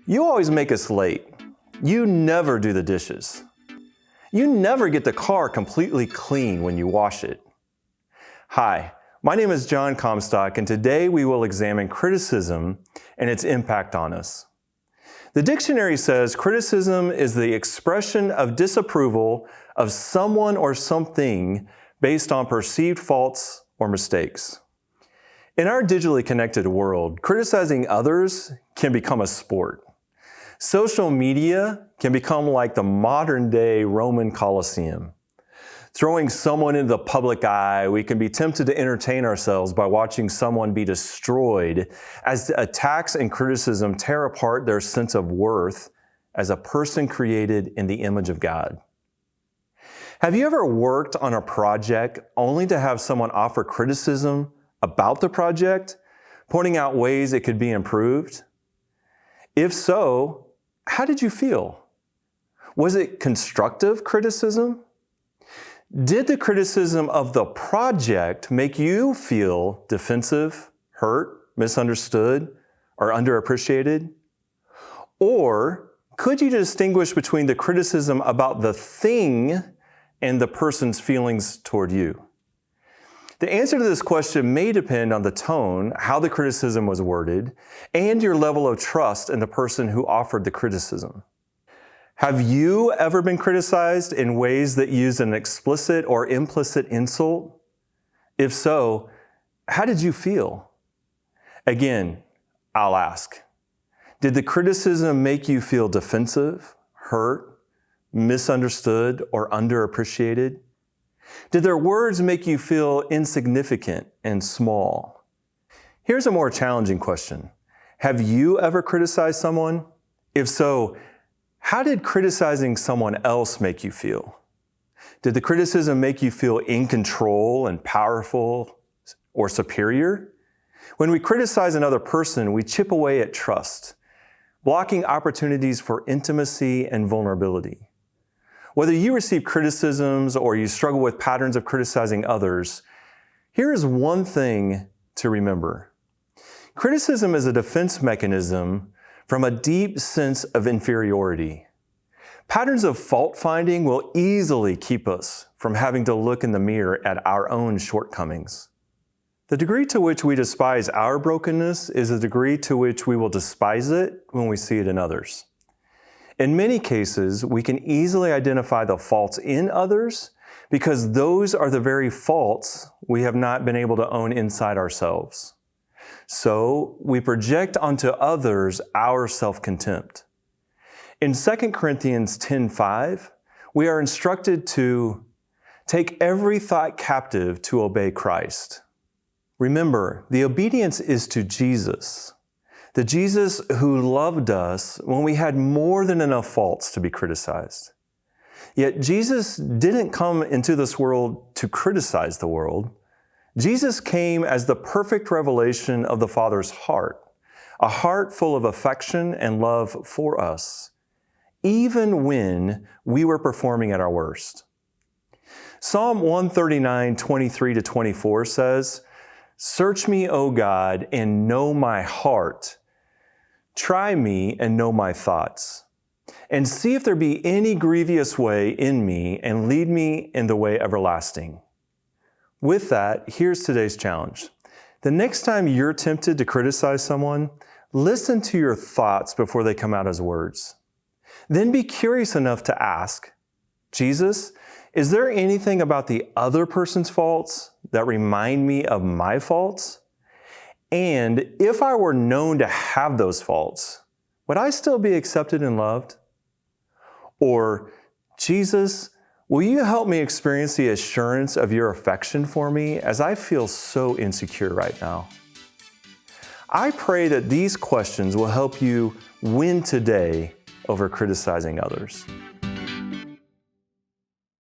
You always make us late. You never do the dishes. You never get the car completely clean when you wash it. Hi, my name is John Comstock, and today we will examine criticism and its impact on us. The dictionary says criticism is the expression of disapproval of someone or something based on perceived faults or mistakes. In our digitally connected world, criticizing others can become a sport. Social media can become like the modern-day Roman Colosseum. Throwing someone into the public eye, we can be tempted to entertain ourselves by watching someone be destroyed as the attacks and criticism tear apart their sense of worth as a person created in the image of God. Have you ever worked on a project only to have someone offer criticism about the project, pointing out ways it could be improved? If so, how did you feel? Was it constructive criticism? Did the criticism of the project make you feel defensive, hurt, misunderstood, or underappreciated? Or could you distinguish between the criticism about the thing and the person's feelings toward you? The answer to this question may depend on the tone, how the criticism was worded, and your level of trust in the person who offered the criticism. Have you ever been criticized in ways that use an explicit or implicit insult? If so, how did you feel? Again, I'll ask, did the criticism make you feel defensive, hurt, misunderstood, or underappreciated? Did their words make you feel insignificant and small? Here's a more challenging question. Have you ever criticized someone? If so, how did criticizing someone else make you feel? Did the criticism make you feel in control and powerful or superior? When we criticize another person, we chip away at trust, blocking opportunities for intimacy and vulnerability. Whether you receive criticisms or you struggle with patterns of criticizing others, here is one thing to remember. Criticism is a defense mechanism from a deep sense of inferiority. Patterns of fault-finding will easily keep us from having to look in the mirror at our own shortcomings. The degree to which we despise our brokenness is the degree to which we will despise it when we see it in others. In many cases, we can easily identify the faults in others because those are the very faults we have not been able to own inside ourselves. So we project onto others our self-contempt. In 2 Corinthians 10:5, we are instructed to take every thought captive to obey Christ. Remember, the obedience is to Jesus. The Jesus who loved us when we had more than enough faults to be criticized. Yet Jesus didn't come into this world to criticize the world. Jesus came as the perfect revelation of the Father's heart, a heart full of affection and love for us, even when we were performing at our worst. Psalm 139:23-24 says, "Search me, O God, and know my heart. Try me and know my thoughts, and see if there be any grievous way in me, and lead me in the way everlasting." With that, here's today's challenge. The next time you're tempted to criticize someone, listen to your thoughts before they come out as words. Then be curious enough to ask, Jesus, is there anything about the other person's faults that remind me of my faults? And if I were known to have those faults, would I still be accepted and loved? Or, Jesus, will you help me experience the assurance of your affection for me as I feel so insecure right now? I pray that these questions will help you win today over criticizing others.